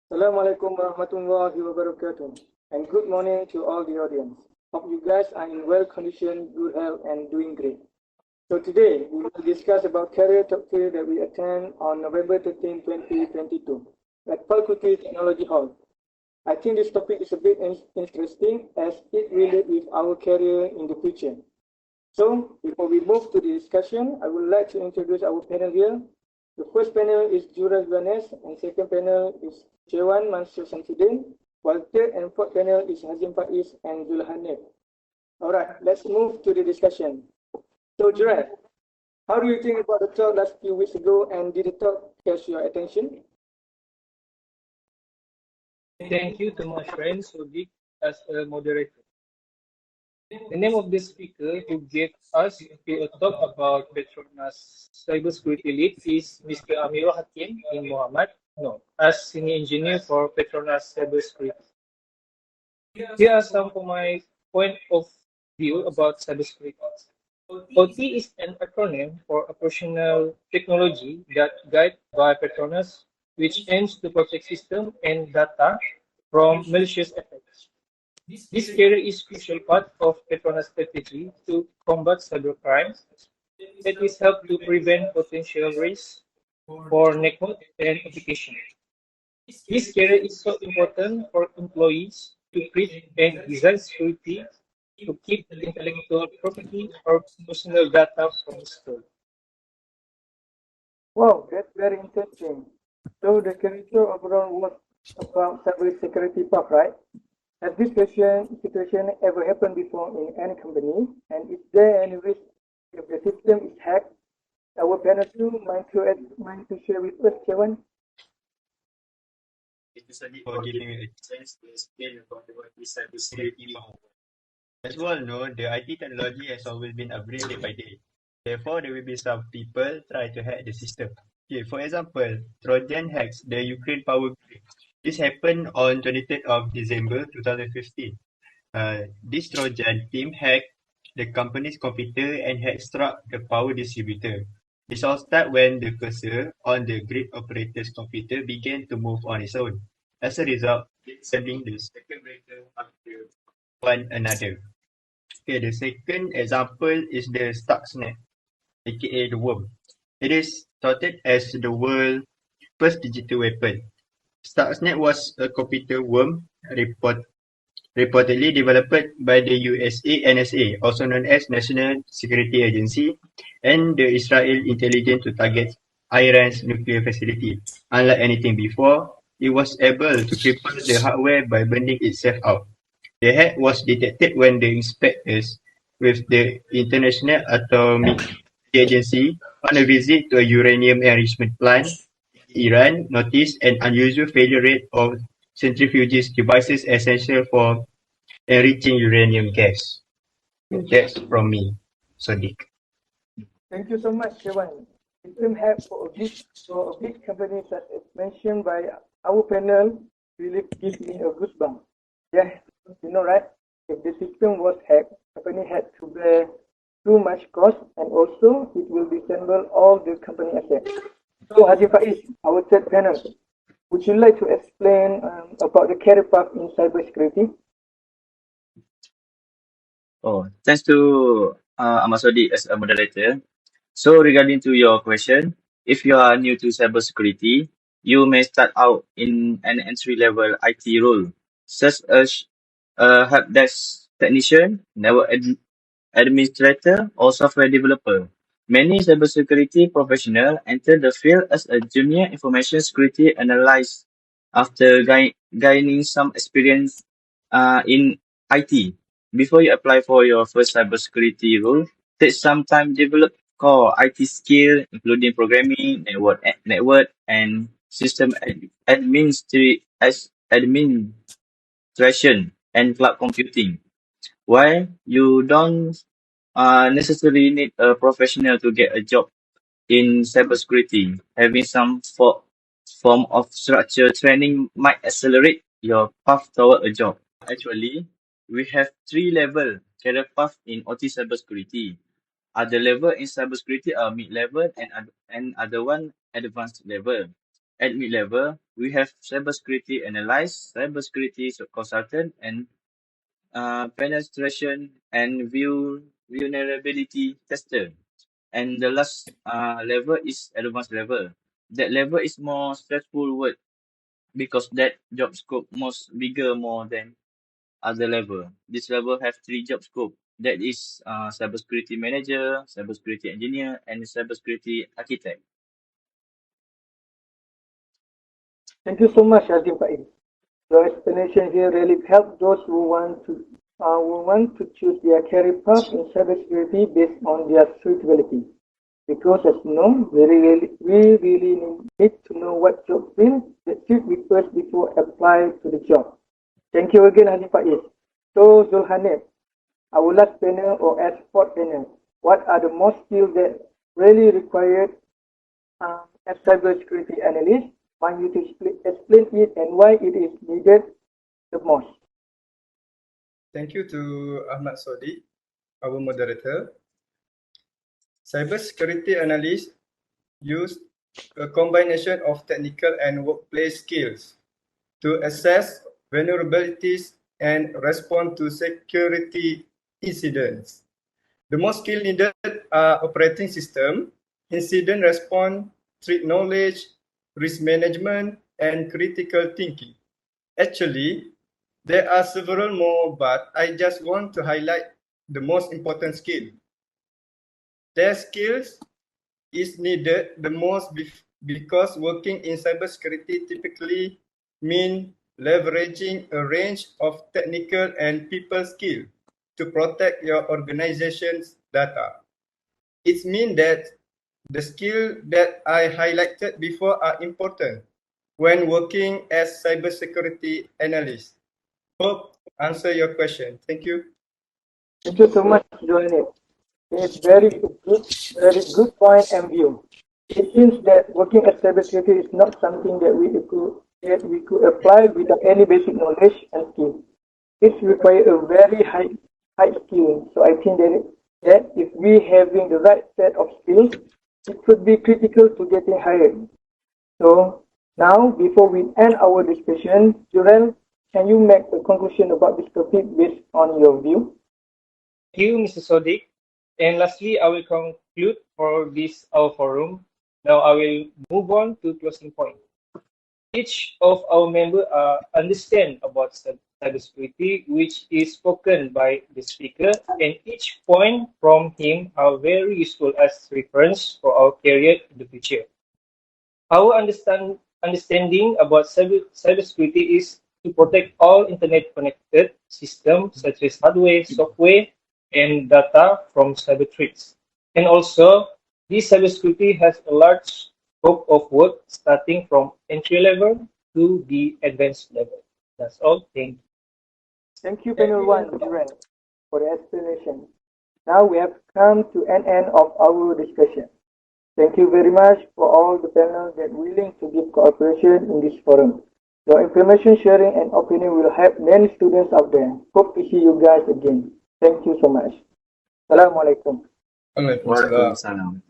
Assalamualaikum warahmatullahi wabarakatuh. And good morning to all the audience. Hope you guys are in well condition, good health, and doing great. So today we will discuss about career talk fair that we attend on November 13, 2022 at Faculty Technology Hall. I think this topic is a bit interesting as it relates with our career in the future. So, before we move to the discussion, I would like to introduce our panel here. The first panel is Juras Vanes, and second panel is Chewan Mansur Samsudin, while third and fourth panel is Hazim Faiz and Zulhanif. Alright, let's move to the discussion. So, Juras, how do you think about the talk last few weeks ago, and did the talk catch your attention? Thank you to my friend Sudik as a moderator. The name of the speaker who gave us a talk about Petronas cybersecurity lead is Mr. Amirul Hakim bin Muhammad, as senior engineer for Petronas cybersecurity. Here are some of my point of view about cybersecurity. OT is an acronym for operational technology that guided by Petronas, which aims to protect system and data from malicious attacks. This area is crucial part of Petronas strategy to combat cybercrime that is help to prevent potential risks for network and application. This area is so important for employees to create and design security to keep intellectual property or personal data from stolen. Wow, that's very interesting. So, the character overall was about cybersecurity path, right? Has this situation ever happened before in any company? And is there any risk if the system is hacked? Our panel two mind to share with us, Kevin? For giving me a chance to explain about what is cybersecurity now. As we all know, the IT technology has always been upgraded day by day. Therefore, there will be some people try to hack the system. Okay, for example, Trojan hacks the Ukraine power grid. This happened on 23rd of December 2015. This Trojan team hacked the company's computer and had struck the power distributor. This all started when the cursor on the grid operator's computer began to move on its own. As a result, sending the circuit breaker after one another. Okay, the second example is the Stuxnet, aka the worm. It is touted as the world's first digital weapon. Stuxnet was a computer worm reportedly developed by the USA NSA, also known as National Security Agency, and the Israel intelligence to target Iran's nuclear facility. Unlike anything before, it was able to cripple the hardware by burning itself out. The hack was detected when the inspectors with the International Atomic Agency on a visit to a uranium enrichment plant in Iran noticed an unusual failure rate of centrifuges devices essential for enriching uranium gas. That's from me, Sadiq. Thank you so much, Kevin. System hack for a big company such as mentioned by our panel really gives me a goosebump. Yeah, you know, right? If the system was hacked, company had to bear too much cost and also it will disassemble all the company assets. So Haji Faiz, our third panel, would you like to explain about the career path in cybersecurity? Oh, thanks to Ahmad Sadiq as a moderator. So regarding to your question, if you are new to cybersecurity, you may start out in an entry-level IT role, such as a help desk technician, network administrator, or software developer. Many cybersecurity professionals enter the field as a junior information security analyst after gaining some experience in IT. Before you apply for your first cybersecurity role, take some time to develop core IT skill, including programming, network and system administration and cloud computing. While you don't necessarily need a professional to get a job in cybersecurity, having some form of structured training might accelerate your path toward a job. Actually, we have three-level career path in OT cybersecurity. Other level in cybersecurity are mid-level and other one advanced level. At mid-level, we have cybersecurity analyst, cybersecurity consultant, and penetration and vulnerability tester. And the last level is advanced level. That level is more stressful word because that job scope most bigger more than other level. This level have 3 job scope. That is cybersecurity manager, cybersecurity engineer, and cybersecurity architect. Thank you so much, Azim Faiz. Your explanation here really helps those who want to choose their career path in cybersecurity based on their suitability. Because as you know, we really need to know what job field that suit we first before apply to the job. Thank you again, Azim Faiz. So Zulhanib, our last panel or as fourth panel, what are the most skills that really required as cybersecurity analyst? Want you to explain it and why it is needed the most. Thank you to Ahmad Sodi, our moderator. Cybersecurity analysts use a combination of technical and workplace skills to assess vulnerabilities and respond to security incidents. The most skills needed are operating system, incident response, threat knowledge, risk management, and critical thinking. Actually, there are several more, but I just want to highlight the most important skill. Their skills is needed the most because working in cybersecurity typically means leveraging a range of technical and people skills to protect your organization's data. It means that the skills that I highlighted before are important when working as cybersecurity analyst. Hope answer your question. Thank you. Thank you so much, Joanne. It's very good point and view. It seems that working as cybersecurity is not something that we could apply without any basic knowledge and skill. It requires a very high skill. So I think that if we having the right set of skills, it could be critical to getting hired. So now, before we end our discussion, Jurel, can you make a conclusion about this topic based on your view? Thank you, Mr. Sodik. And lastly, I will conclude for this our forum. Now I will move on to closing point. Each of our members understand about cybersecurity, which is spoken by the speaker, and each point from him are very useful as reference for our career in the future. Our understanding about cybersecurity is to protect all internet-connected systems such as hardware, software, and data from cyber threats. And also, this cybersecurity has a large scope of work starting from entry level to the advanced level. That's all. Thank you. Thank you, panel one, Jurel, for the explanation. Now we have come to an end of our discussion. Thank you very much for all the panels that are willing to give cooperation in this forum. Your information sharing and opinion will help many students out there. Hope to see you guys again. Thank you so much. Assalamualaikum. Waalaikumsalam. Waalaikumsalam.